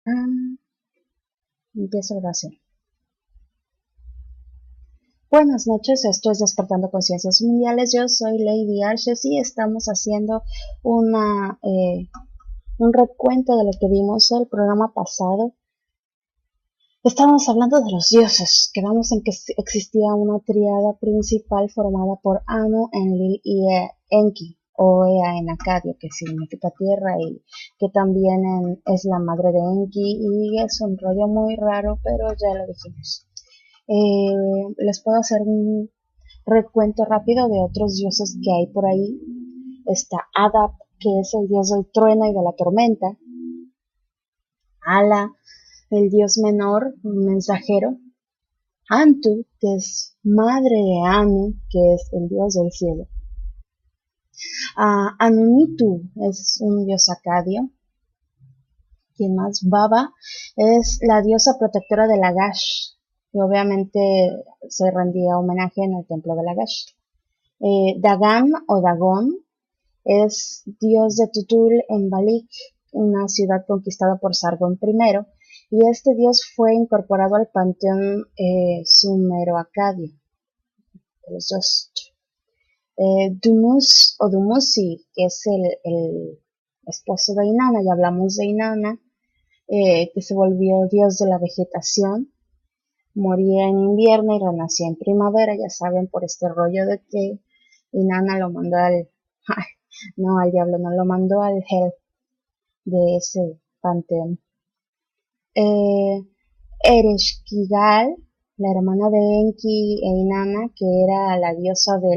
Ah, empiezo grabación. Buenas noches, esto es Despertando Conciencias Mundiales. Yo soy Lady Arches y estamos haciendo un recuento de lo que vimos el programa pasado. Estábamos hablando de los dioses. Quedamos en que existía una triada principal formada por Anu, Enlil y Enki, o Ea en acadio, que significa tierra y que también es la madre de Enki, y es un rollo muy raro, pero ya lo dijimos. Les puedo hacer un recuento rápido de otros dioses que hay por ahí. Está Adap, que es el dios del trueno y de la tormenta. Ala, el dios menor, un mensajero. Antu, que es madre de Anu, que es el dios del cielo. Anunitu es un dios acadio. ¿Quién más? Baba es la diosa protectora de Lagash, que obviamente se rendía homenaje en el templo de Lagash. Dagan o Dagón es dios de Tutul en Balik, una ciudad conquistada por Sargón I, y este dios fue incorporado al panteón sumero-acadio de los dos. Dumus o Dumuzi, que es el esposo de Inanna, ya hablamos de Inanna, que se volvió dios de la vegetación, moría en invierno y renacía en primavera, ya saben, por este rollo de que Inanna lo mandó no al diablo, no lo mandó al Hell de ese panteón. Ereshkigal, la hermana de Enki e Inanna, que era la diosa de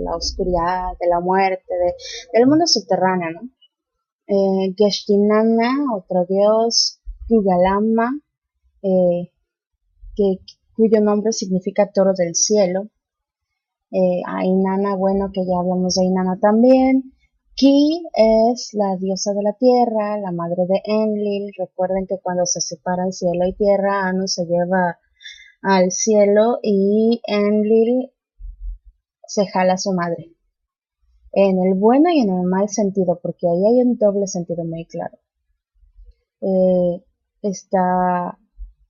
la oscuridad, de la muerte, del mundo subterráneo, ¿no? Geshtinanna, otro dios, Yugalama, eh, cuyo nombre significa toro del cielo. A Inanna, bueno, que ya hablamos de Inanna también. Ki es la diosa de la tierra, la madre de Enlil. Recuerden que cuando se separan cielo y tierra, Anu se lleva al cielo y Enlil se jala a su madre. En el bueno y en el mal sentido, porque ahí hay un doble sentido muy claro. Está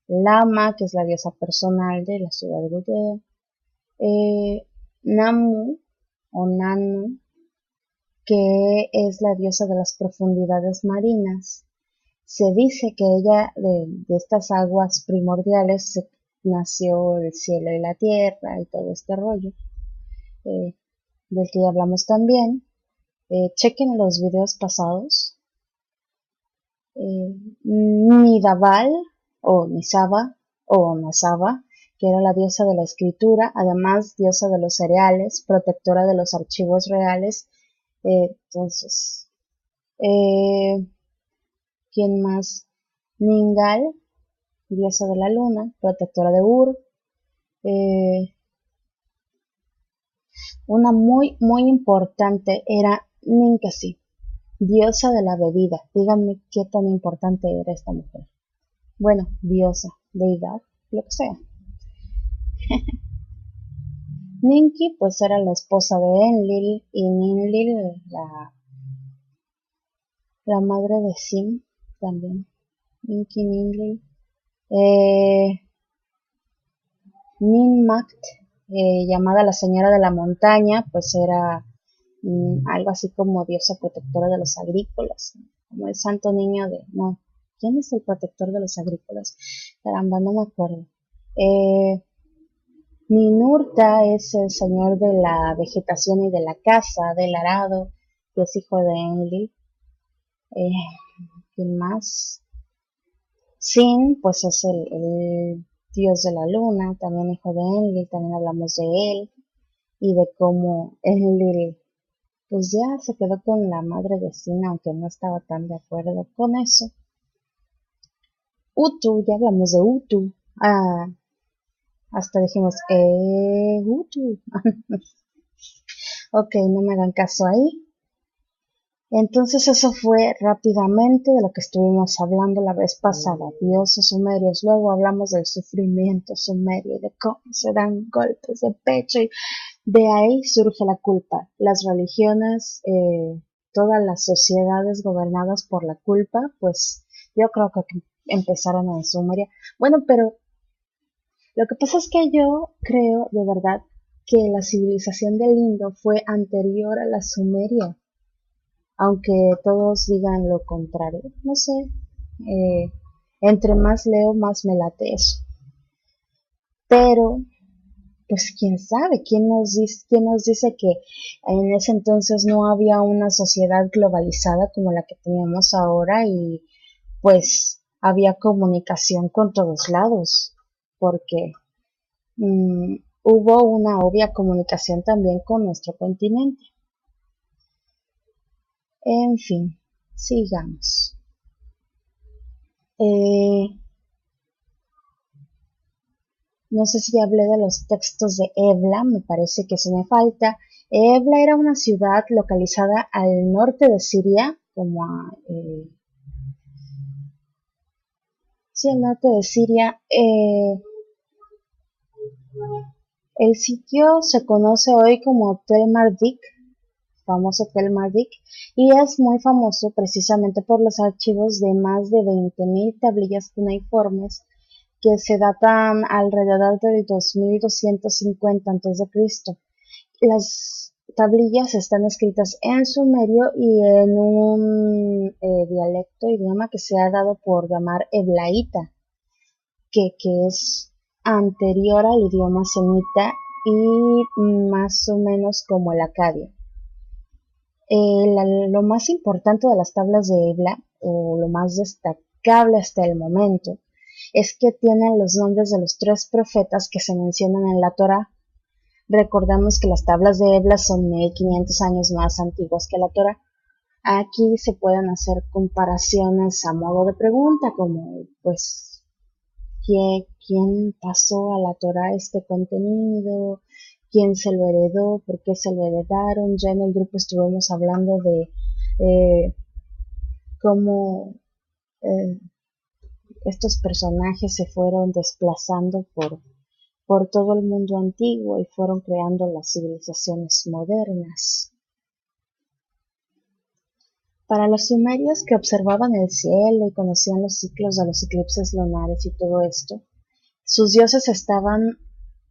Lama, que es la diosa personal de la ciudad de Gudea. Namu o Nanu, que es la diosa de las profundidades marinas. Se dice que ella, de estas aguas primordiales, nació el cielo y la tierra y todo este rollo, eh, del que ya hablamos también. Chequen los videos pasados. Nidaval o Nisaba o Nasaba, que era la diosa de la escritura, además diosa de los cereales, protectora de los archivos reales. Entonces, ¿quién más? Ningal, diosa de la luna, protectora de Ur. Eh, una muy importante era Ninkasi, diosa de la bebida. Díganme qué tan importante era esta mujer. Bueno, diosa, deidad, lo que sea. Ninki pues era la esposa de Enlil y Ninlil la madre de Sim también. Ninki, Ninlil. Eh, Ninmakt, llamada la señora de la montaña, pues era algo así como diosa protectora de los agrícolas, como el santo niño de... No, ¿quién es el protector de los agrícolas? Caramba, no me acuerdo. Eh, Ninurta es el señor de la vegetación y de la caza, del arado, que es hijo de Enlil. Eh, ¿Quién más? Sin, pues es el dios de la luna, también hijo de Enlil, también hablamos de él y de cómo Enlil pues ya se quedó con la madre de Sin, aunque no estaba tan de acuerdo con eso. Utu, ya hablamos de Utu. Hasta dijimos, Utu. Ok, no me hagan caso ahí. Entonces eso fue rápidamente de lo que estuvimos hablando la vez pasada, dioses sumerios. Luego hablamos del sufrimiento sumerio y de cómo se dan golpes de pecho y de ahí surge la culpa. Las religiones, todas las sociedades gobernadas por la culpa, pues yo creo que empezaron en Sumeria. Bueno, pero lo que pasa es que yo creo de verdad que la civilización del Indo fue anterior a la Sumeria, aunque todos digan lo contrario. No sé, eh, entre más leo, más me late eso. Pero, pues quién sabe, quién nos dice que en ese entonces no había una sociedad globalizada como la que tenemos ahora y pues había comunicación con todos lados, porque hubo una obvia comunicación también con nuestro continente. En fin, sigamos. Eh, no sé si hablé de los textos de Ebla, me parece que eso me falta. Ebla era una ciudad localizada al norte de Siria, como sí, al norte de Siria. El sitio se conoce hoy como Tel Mardik, famoso Tel Mardik, y es muy famoso precisamente por los archivos de más de 20.000 tablillas cuneiformes que se datan alrededor del 2250 a.C. Las tablillas están escritas en sumerio y en un idioma que se ha dado por llamar heblaíta, que es anterior al idioma semita y más o menos como el acadio. Lo más importante de las tablas de Ebla, o lo más destacable hasta el momento, es que tienen los nombres de los 3 profetas que se mencionan en la Torá. Recordemos que las tablas de Ebla son 1500 años más antiguas que la Torá. Aquí se pueden hacer comparaciones a modo de pregunta, como pues quién pasó a la Torá este contenido, quién se lo heredó, por qué se lo heredaron. Ya en el grupo estuvimos hablando de cómo eh, estos personajes se fueron desplazando por todo el mundo antiguo y fueron creando las civilizaciones modernas. Para los sumerios que observaban el cielo y conocían los ciclos de los eclipses lunares y todo esto, sus dioses estaban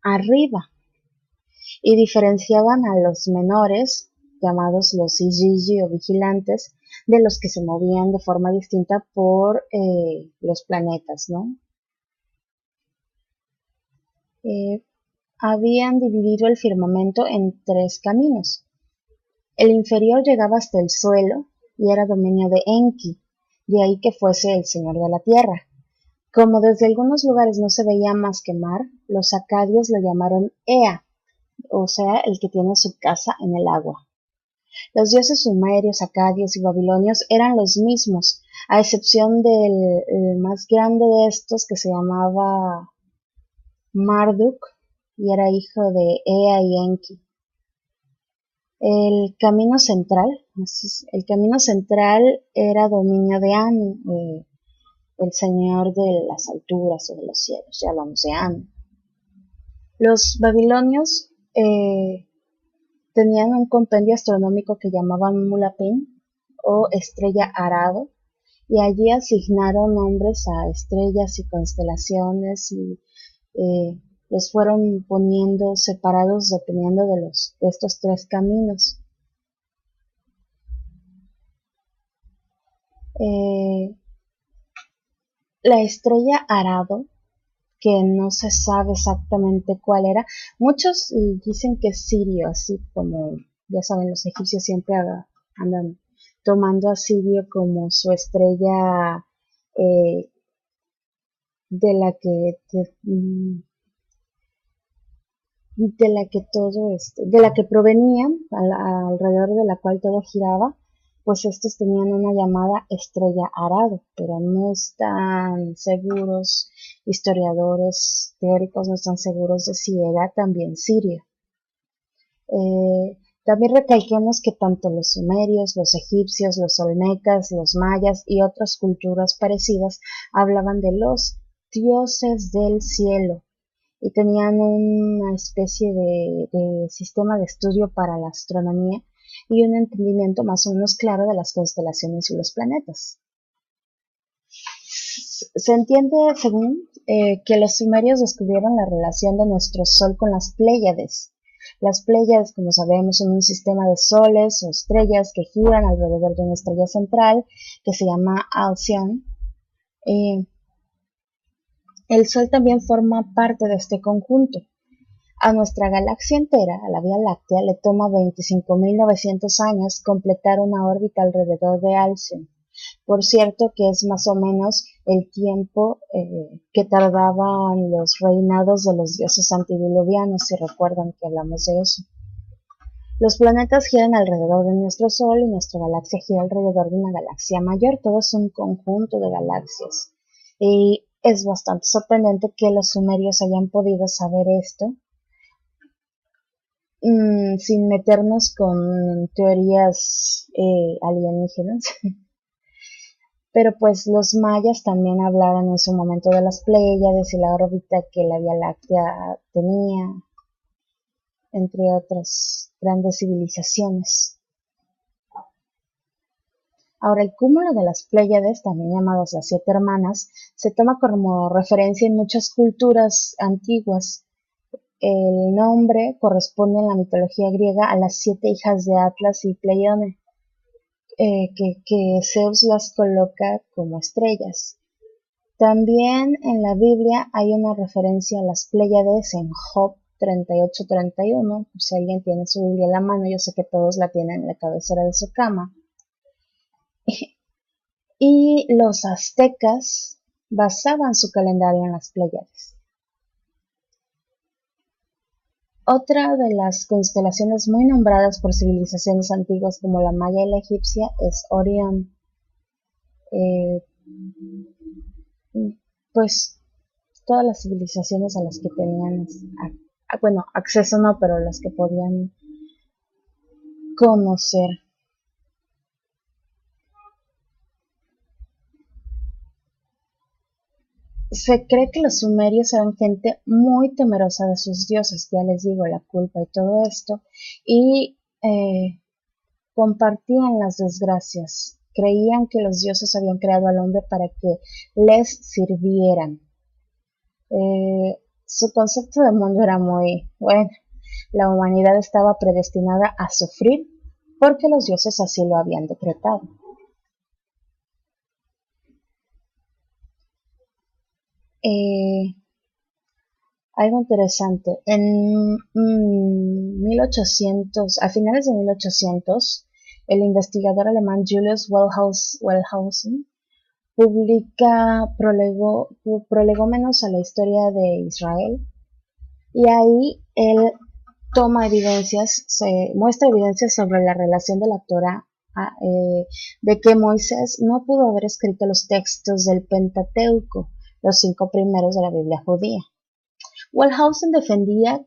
arriba y diferenciaban a los menores, llamados los Igigi o vigilantes, de los que se movían de forma distinta por los planetas, ¿no? Habían dividido el firmamento en 3 caminos. El inferior llegaba hasta el suelo y era dominio de Enki, de ahí que fuese el señor de la tierra. Como desde algunos lugares no se veía más que mar, los acadios lo llamaron Ea, o sea, el que tiene su casa en el agua. Los dioses sumerios, acadios y babilonios eran los mismos, a excepción del más grande de estos que se llamaba Marduk y era hijo de Ea y Enki. El camino central era dominio de Anu, el señor de las alturas o de los cielos, ya hablamos de Anu. Los babilonios tenían un compendio astronómico que llamaban Mulapin o estrella arado, y allí asignaron nombres a estrellas y constelaciones y los fueron poniendo separados dependiendo de estos 3 caminos. La estrella arado, que no se sabe exactamente cuál era, muchos dicen que es Sirio, así como ya saben, los egipcios siempre andan tomando a Sirio como su estrella eh, de la que de la que provenían, alrededor de la cual todo giraba, pues estos tenían una llamada estrella arado, pero no están seguros, historiadores teóricos no están seguros de si era también Siria. También recalquemos que tanto los sumerios, los egipcios, los olmecas, los mayas y otras culturas parecidas hablaban de los dioses del cielo y tenían una especie de sistema de estudio para la astronomía y un entendimiento más o menos claro de las constelaciones y los planetas. Se entiende, según, que los sumerios descubrieron la relación de nuestro Sol con las Pléyades. Las Pléyades, como sabemos, son un sistema de soles o estrellas que giran alrededor de una estrella central que se llama Alcyon. El Sol también forma parte de este conjunto. A nuestra galaxia entera, a la Vía Láctea, le toma 25.900 años completar una órbita alrededor de Alcyon. Por cierto, que es más o menos el tiempo que tardaban los reinados de los dioses antediluvianos, si recuerdan que hablamos de eso. Los planetas giran alrededor de nuestro Sol y nuestra galaxia gira alrededor de una galaxia mayor. Todo es un conjunto de galaxias. Y es bastante sorprendente que los sumerios hayan podido saber esto sin meternos con teorías alienígenas. Pero pues los mayas también hablaron en su momento de las Pléyades y la órbita que la Vía Láctea tenía, entre otras grandes civilizaciones. Ahora, el cúmulo de las Pléyades, también llamadas las Siete Hermanas, se toma como referencia en muchas culturas antiguas. El nombre corresponde en la mitología griega a las 7 hijas de Atlas y Pleione, que Zeus las coloca como estrellas. También en la Biblia hay una referencia a las Pléyades en Job 38-31, si alguien tiene su Biblia en la mano, yo sé que todos la tienen en la cabecera de su cama. Y los aztecas basaban su calendario en las Pléyades. Otra de las constelaciones muy nombradas por civilizaciones antiguas como la maya y la egipcia es Orión. Pues todas las civilizaciones a las que tenían, acceso no, pero las que podían conocer. Se cree que los sumerios eran gente muy temerosa de sus dioses, ya les digo, la culpa y todo esto, y compartían las desgracias. Creían que los dioses habían creado al hombre para que les sirvieran. Su concepto de mundo era muy bueno. La humanidad estaba predestinada a sufrir porque los dioses así lo habían decretado. Algo interesante, en 1800, a finales de 1800, el investigador alemán Julius Wellhausen publica prolegómenos a la historia de Israel, y ahí él muestra evidencias sobre la relación de la Torá, de que Moisés no pudo haber escrito los textos del Pentateuco, los 5 primeros de la Biblia judía. Wellhausen defendía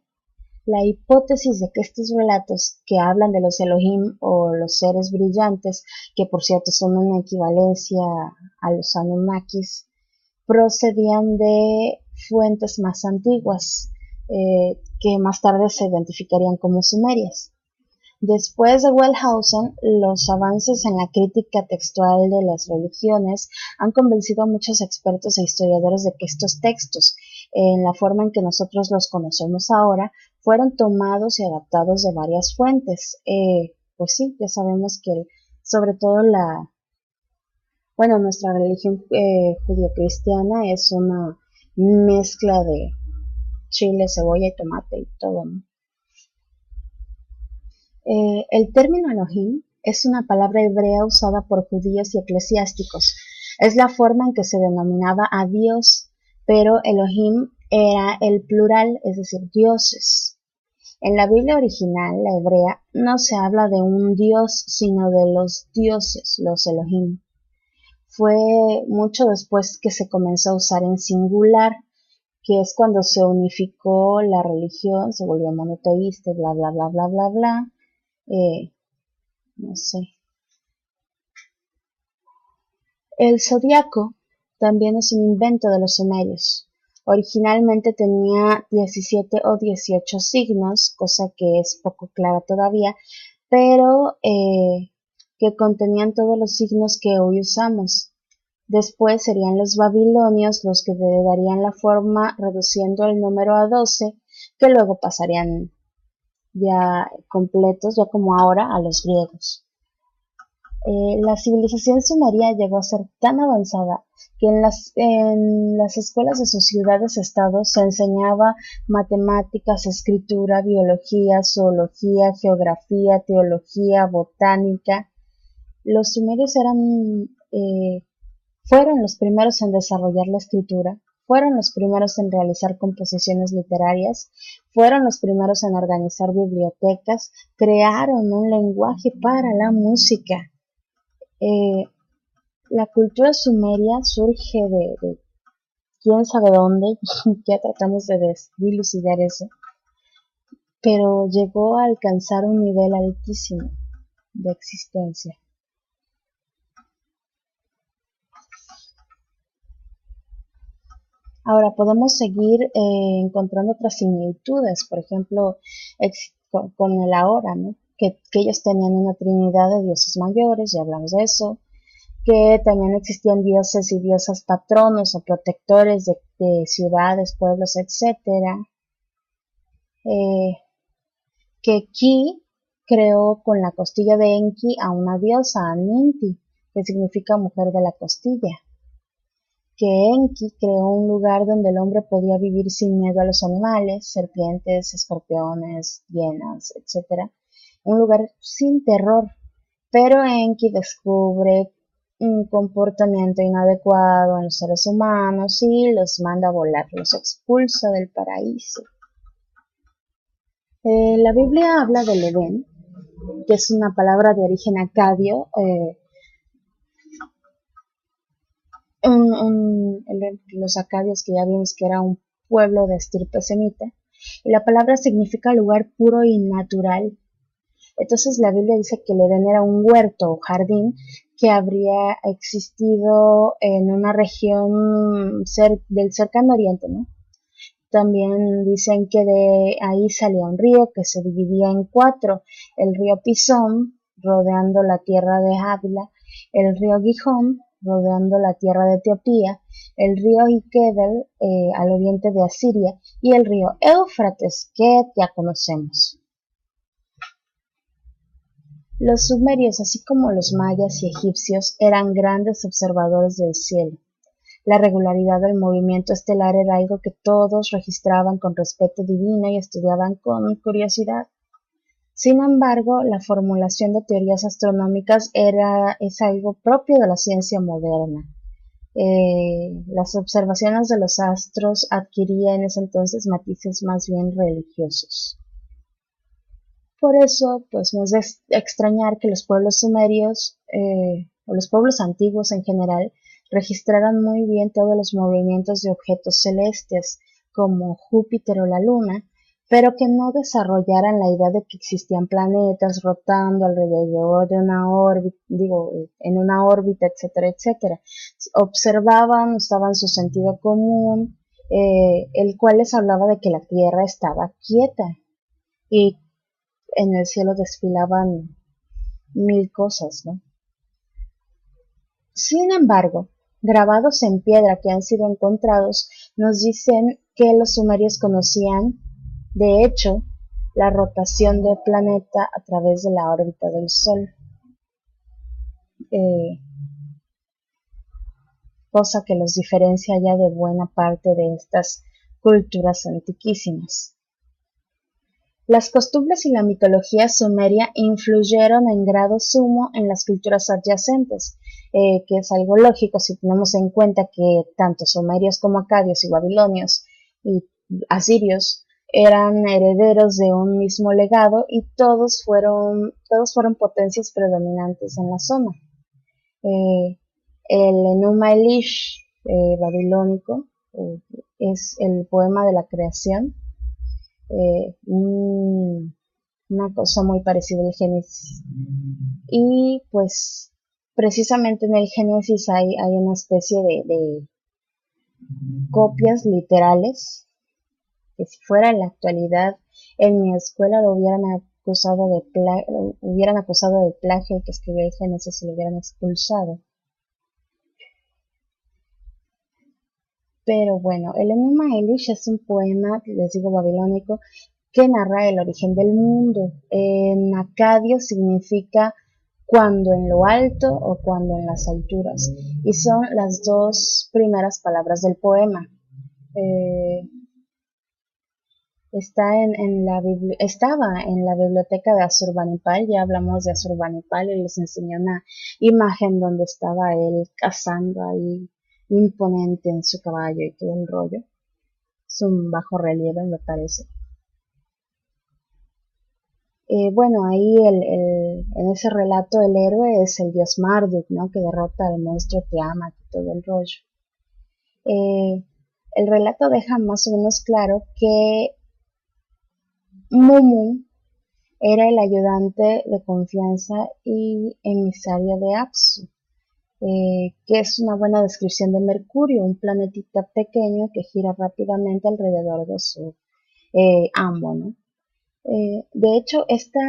la hipótesis de que estos relatos que hablan de los Elohim o los seres brillantes, que por cierto son una equivalencia a los Anunnakis, procedían de fuentes más antiguas, que más tarde se identificarían como sumerias. Después de Wellhausen, los avances en la crítica textual de las religiones han convencido a muchos expertos e historiadores de que estos textos, en la forma en que nosotros los conocemos ahora, fueron tomados y adaptados de varias fuentes. Pues sí, ya sabemos que sobre todo nuestra religión judio-cristiana es una mezcla de chile, cebolla y tomate y todo, ¿no? El término Elohim es una palabra hebrea usada por judíos y eclesiásticos. Es la forma en que se denominaba a Dios, pero Elohim era el plural, es decir, dioses. En la Biblia original, la hebrea, no se habla de un dios, sino de los dioses, los Elohim. Fue mucho después que se comenzó a usar en singular, que es cuando se unificó la religión, se volvió monoteísta, bla, bla, bla, bla, bla, bla. No sé. El zodiaco también es un invento de los sumerios. Originalmente tenía 17 o 18 signos, cosa que es poco clara todavía, pero que contenían todos los signos que hoy usamos. Después serían los babilonios los que le darían la forma reduciendo el número a 12, que luego pasarían ya completos, ya como ahora, a los griegos. La civilización sumeria llegó a ser tan avanzada que en las escuelas de sus ciudades-estados se enseñaba matemáticas, escritura, biología, zoología, geografía, teología, botánica. Los sumerios fueron los primeros en desarrollar la escritura, fueron los primeros en realizar composiciones literarias, fueron los primeros en organizar bibliotecas, crearon un lenguaje para la música. Eh, la cultura sumeria surge de quién sabe dónde, ya tratamos de dilucidar eso, pero llegó a alcanzar un nivel altísimo de existencia. Ahora podemos seguir encontrando otras similitudes, por ejemplo, con el ahora, ¿no? Que ellos tenían una trinidad de dioses mayores, ya hablamos de eso, que también existían dioses y diosas patronos o protectores de ciudades, pueblos, etcétera. Que Ki creó con la costilla de Enki a una diosa, a Ninti, que significa mujer de la costilla. Que Enki creó un lugar donde el hombre podía vivir sin miedo a los animales, serpientes, escorpiones, hienas, etc. Un lugar sin terror. Pero Enki descubre un comportamiento inadecuado en los seres humanos y los manda a volar, los expulsa del paraíso. La Biblia habla del Edén, que es una palabra de origen acadio, los acadios que ya vimos que era un pueblo de estirpe semita, y la palabra significa lugar puro y natural. Entonces la Biblia dice que el Edén era un huerto o jardín que habría existido en una región del cercano oriente, ¿no? También dicen que de ahí salía un río que se dividía en cuatro: el río Pisón, rodeando la tierra de Ávila, el río Gijón, rodeando la tierra de Etiopía, el río Ikedel, al oriente de Asiria, y el río Éufrates, que ya conocemos. Los sumerios, así como los mayas y egipcios, eran grandes observadores del cielo. La regularidad del movimiento estelar era algo que todos registraban con respeto divino y estudiaban con curiosidad. Sin embargo, la formulación de teorías astronómicas es algo propio de la ciencia moderna. Las observaciones de los astros adquirían en ese entonces matices más bien religiosos. Por eso, pues no es de extrañar que los pueblos sumerios, o los pueblos antiguos en general, registraran muy bien todos los movimientos de objetos celestes, como Júpiter o la Luna, pero que no desarrollaran la idea de que existían planetas rotando alrededor de una órbita, en una órbita, etcétera, etcétera. Observaban, usaban su sentido común, el cual les hablaba de que la Tierra estaba quieta y en el cielo desfilaban mil cosas, ¿no? Sin embargo, grabados en piedra que han sido encontrados nos dicen que los sumerios conocían, de hecho, la rotación del planeta a través de la órbita del Sol, cosa que los diferencia ya de buena parte de estas culturas antiquísimas. Las costumbres y la mitología sumeria influyeron en grado sumo en las culturas adyacentes, que es algo lógico si tenemos en cuenta que tanto sumerios como acadios y babilonios y asirios eran herederos de un mismo legado y todos fueron potencias predominantes en la zona. El Enuma Elish babilónico es el poema de la creación. Una cosa muy parecida al Génesis. Y pues precisamente en el Génesis hay una especie de copias literales que si fuera en la actualidad en mi escuela lo hubieran acusado de plagio, el que escribió el Génesis y lo hubieran expulsado. Pero bueno, el Enuma Elish es un poema, les digo, babilónico, que narra el origen del mundo. En acadio significa cuando en lo alto o cuando en las alturas. Y son las dos primeras palabras del poema. Eh, estaba en la biblioteca de Asurbanipal, ya hablamos de Asurbanipal y les enseñé una imagen donde estaba él cazando ahí imponente en su caballo y todo el rollo. Es un bajo relieve, me parece. Bueno, ahí en ese relato el héroe es el dios Marduk, ¿no? Que derrota al monstruo Tiamat y todo el rollo. El relato deja más o menos claro que Mumu era el ayudante de confianza y emisario de Apsu, que es una buena descripción de Mercurio, un planetita pequeño que gira rápidamente alrededor de su amo, ¿no? De hecho, esta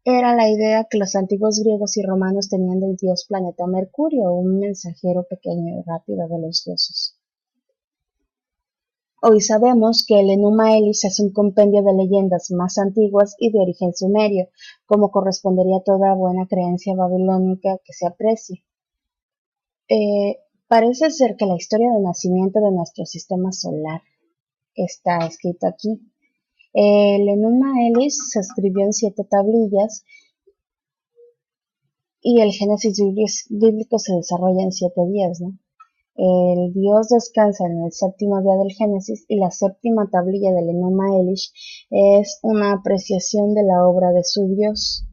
era la idea que los antiguos griegos y romanos tenían del dios planeta Mercurio, un mensajero pequeño y rápido de los dioses. Hoy sabemos que el Enuma Elish es un compendio de leyendas más antiguas y de origen sumerio, como correspondería a toda buena creencia babilónica que se aprecie. Parece ser que la historia del nacimiento de nuestro sistema solar está escrita aquí. El Enuma Elish se escribió en 7 tablillas y el Génesis bíblico se desarrolla en 7 días, ¿no? El dios descansa en el séptimo día del Génesis y la séptima tablilla del Enuma Elish es una apreciación de la obra de su dios.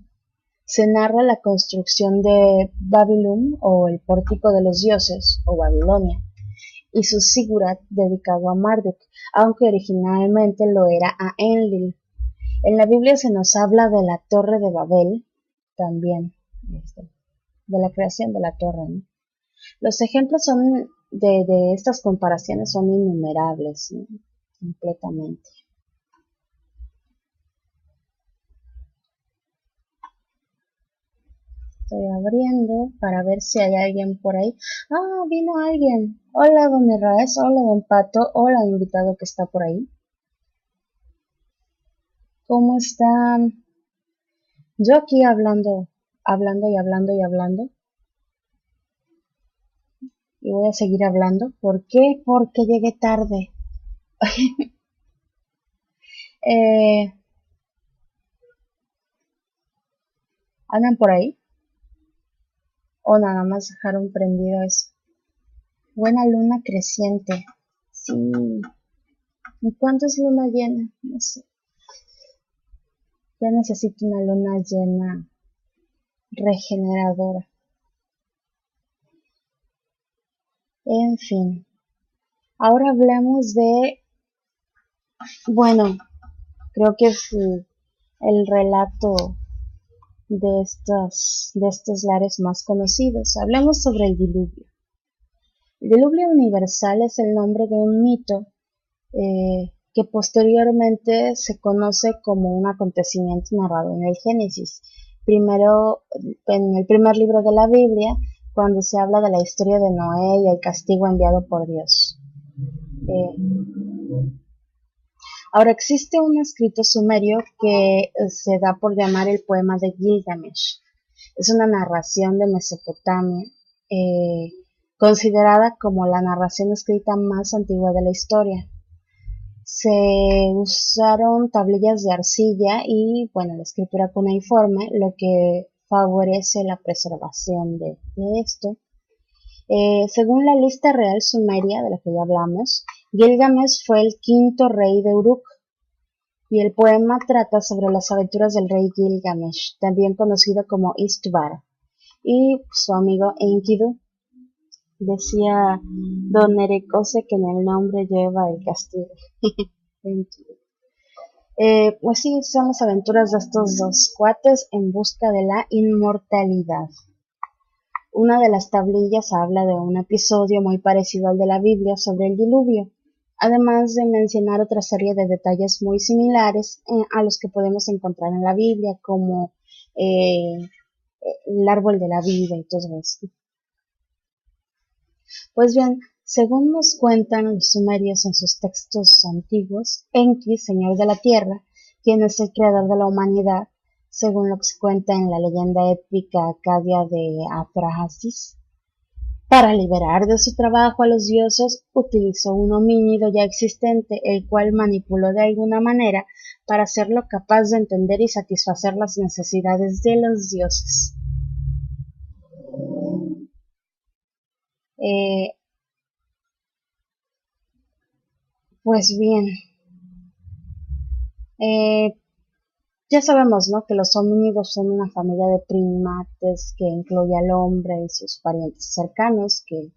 Se narra la construcción de Babilum o el pórtico de los dioses o Babilonia y su zigurat dedicado a Marduk, aunque originalmente lo era a Enlil. En la Biblia se nos habla de la Torre de Babel, también, de la creación de la torre, ¿no? Los ejemplos son de estas comparaciones son innumerables, ¿no? Completamente. Estoy abriendo para ver si hay alguien por ahí. Ah, vino alguien. Hola, don Herráez. Hola, don Pato. Hola, invitado que está por ahí. ¿Cómo están? Yo aquí hablando y hablando y hablando. Y voy a seguir hablando. ¿Por qué? Porque llegué tarde. ¿Andan por ahí? ¿O nada más dejaron prendido eso? Buena luna creciente. Sí. ¿Y cuánto es luna llena? No sé. Ya necesito una luna llena regeneradora. En fin. Ahora hablemos de, bueno, creo que es el relato de estos lares más conocidos. Hablemos sobre el diluvio. El diluvio universal es el nombre de un mito que posteriormente se conoce como un acontecimiento narrado en el Génesis. Primero, en el primer libro de la Biblia, cuando se habla de la historia de Noé y el castigo enviado por Dios. Ahora existe un escrito sumerio que se da por llamar el poema de Gilgamesh. Es una narración de Mesopotamia, considerada como la narración escrita más antigua de la historia. Se usaron tablillas de arcilla y, bueno, la escritura cuneiforme, lo que favorece la preservación de esto. Según la lista real sumeria de la que ya hablamos, Gilgamesh fue el quinto rey de Uruk, y el poema trata sobre las aventuras del rey Gilgamesh, también conocido como Istvar, y su amigo Enkidu. Decía don Erecose que en el nombre lleva el castigo. Pues sí, son las aventuras de estos dos cuates en busca de la inmortalidad. Una de las tablillas habla de un episodio muy parecido al de la Biblia sobre el diluvio, además de mencionar otra serie de detalles muy similares a los que podemos encontrar en la Biblia, como el árbol de la vida y todo esto. Pues bien, Según nos cuentan los sumerios en sus textos antiguos, Enki, señor de la tierra, quien es el creador de la humanidad, según lo que se cuenta en la leyenda épica acadia de Atrahasis, para liberar de su trabajo a los dioses, utilizó un homínido ya existente, el cual manipuló de alguna manera para hacerlo capaz de entender y satisfacer las necesidades de los dioses. Eh, pues bien, eh, ya sabemos, ¿no?, que los homínidos son una familia de primates que incluye al hombre y sus parientes cercanos, que,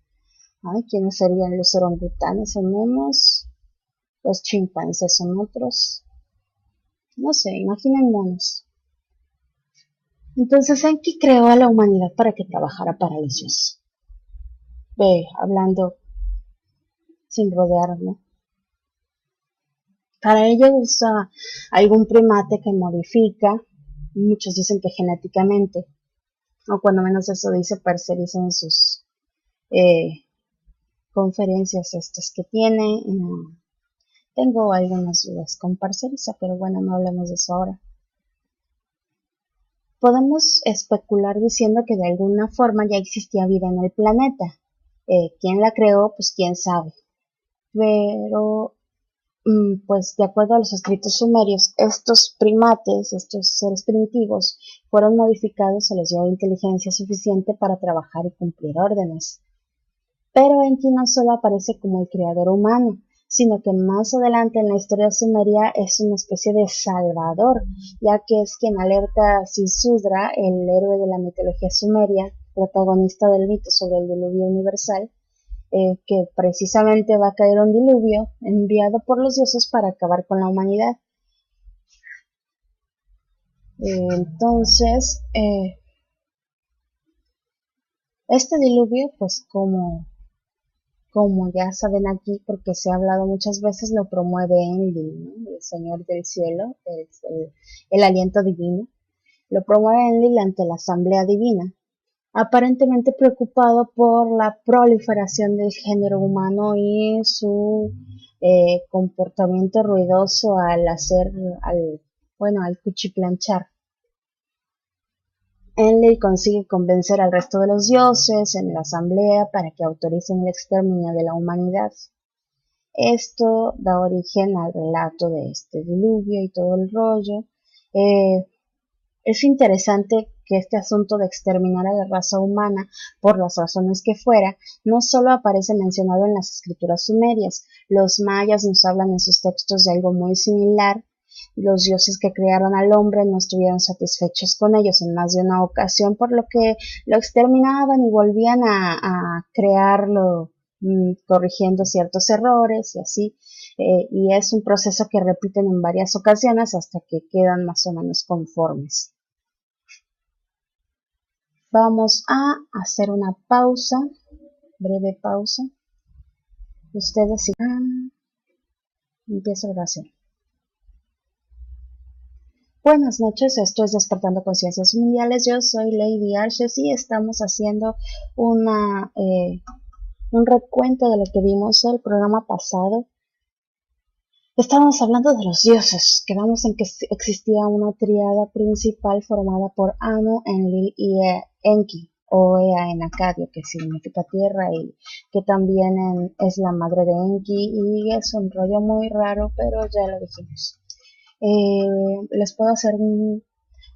ay, ¿quiénes serían los orangutanes? Son unos, los chimpancés son otros, no sé, imaginen monos. Entonces Enki creó a la humanidad para que trabajara para los dioses. Ve, hablando sin rodear, ¿no? Para ello usa algún primate que modifica, muchos dicen que genéticamente, o cuando menos eso dice Parcer, dice en sus eh, conferencias estas que tiene. Tengo algunas dudas con Parcerisa, pero bueno, no hablemos de eso ahora. Podemos especular diciendo que de alguna forma ya existía vida en el planeta. ¿Quién la creó? Pues quién sabe. Pero, pues de acuerdo a los escritos sumerios, estos primates, estos seres primitivos, fueron modificados, se les dio inteligencia suficiente para trabajar y cumplir órdenes. Pero Enki no solo aparece como el creador humano, sino que más adelante en la historia sumeria es una especie de salvador, ya que es quien alerta a Ziusudra, el héroe de la mitología sumeria, protagonista del mito sobre el diluvio universal, que precisamente va a caer un diluvio enviado por los dioses para acabar con la humanidad. Entonces, este diluvio, pues como ya saben aquí, porque se ha hablado muchas veces, lo promueve Enlil, ¿no?, el Señor del Cielo, el aliento divino. Lo promueve Enlil ante la Asamblea Divina, aparentemente preocupado por la proliferación del género humano y su comportamiento ruidoso al cuchiplanchar. Enlil consigue convencer al resto de los dioses en la asamblea para que autoricen el exterminio de la humanidad. Esto da origen al relato de este diluvio y todo el rollo. Es interesante que este asunto de exterminar a la raza humana, por las razones que fuera, no solo aparece mencionado en las escrituras sumerias. Los mayas nos hablan en sus textos de algo muy similar. Los dioses que crearon al hombre no estuvieron satisfechos con ellos en más de una ocasión, por lo que lo exterminaban y volvían a crearlo, corrigiendo ciertos errores y así. Y es un proceso que repiten en varias ocasiones hasta que quedan más o menos conformes. Vamos a hacer una pausa, breve pausa. Ustedes sigan. Empiezo oración. Buenas noches, esto es Despertando Conciencias Mundiales. Yo soy Lady Arches y estamos haciendo un recuento de lo que vimos el programa pasado. Estábamos hablando de los dioses. Quedamos en que existía una tríada principal formada por Anu, Enlil y Enki, o Ea en acadio, que significa tierra y que también es la madre de Enki, y es un rollo muy raro, pero ya lo dijimos. Les puedo hacer un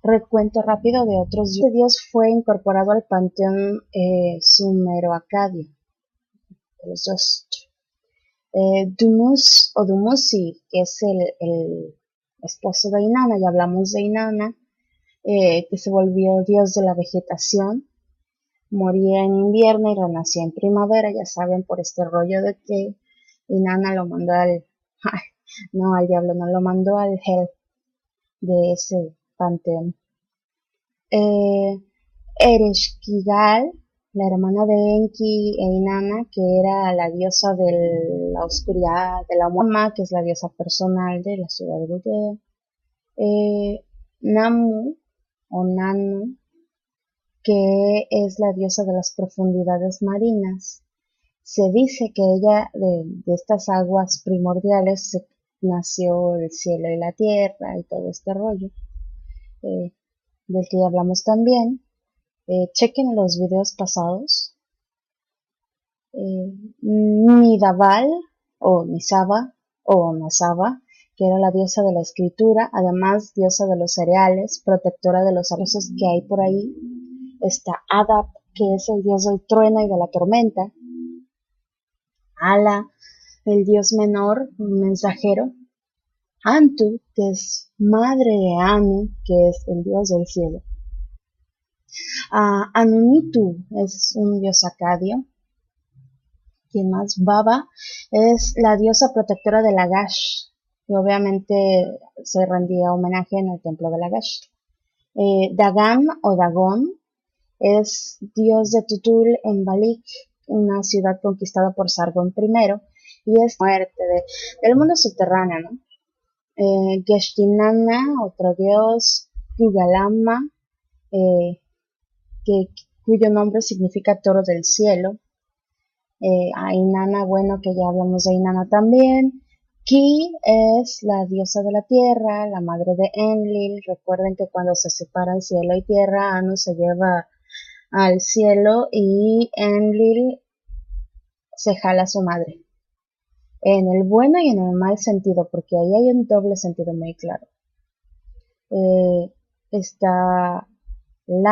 recuento rápido de otros dioses. Este dios fue incorporado al panteón sumero-acadio, de los dos. Dumus o Dumuzi, que es el esposo de Inanna, ya hablamos de Inanna, que se volvió dios de la vegetación, moría en invierno y renacía en primavera, ya saben, por este rollo de que Inanna lo mandó al diablo, no, lo mandó al Hell de ese panteón. Ereshkigal, la hermana de Enki e Inanna, que era la diosa de la oscuridad, de la Muama, que es la diosa personal de la ciudad de Gudea. Namu o Nanu, que es la diosa de las profundidades marinas. Se dice que ella, de estas aguas primordiales, nació el cielo y la tierra y todo este rollo, eh, del que ya hablamos también. Chequen los videos pasados. Nidaval o Nisaba o Nasaba, que era la diosa de la escritura, además diosa de los cereales, protectora de los arroces que hay por ahí. Está Adap, que es el dios del trueno y de la tormenta. Ala, el dios menor, mensajero. Antu, que es madre de Anu, que es el dios del cielo. Anunitu es un dios acadio. ¿Quién más? Baba es la diosa protectora de Lagash, que obviamente se rendía homenaje en el templo de Lagash. Dagam o Dagón es dios de Tutul en Balik, una ciudad conquistada por Sargón I, y es muerte del mundo subterráneo, ¿no? Geshtinana, otro dios, Gugalama, eh, cuyo nombre significa toro del cielo. A Inanna, bueno, que ya hablamos de Inanna también. Ki es la diosa de la tierra, la madre de Enlil. Recuerden que cuando se separan cielo y tierra, Anu se lleva al cielo y Enlil se jala a su madre. En el bueno y en el mal sentido, porque ahí hay un doble sentido muy claro. Está la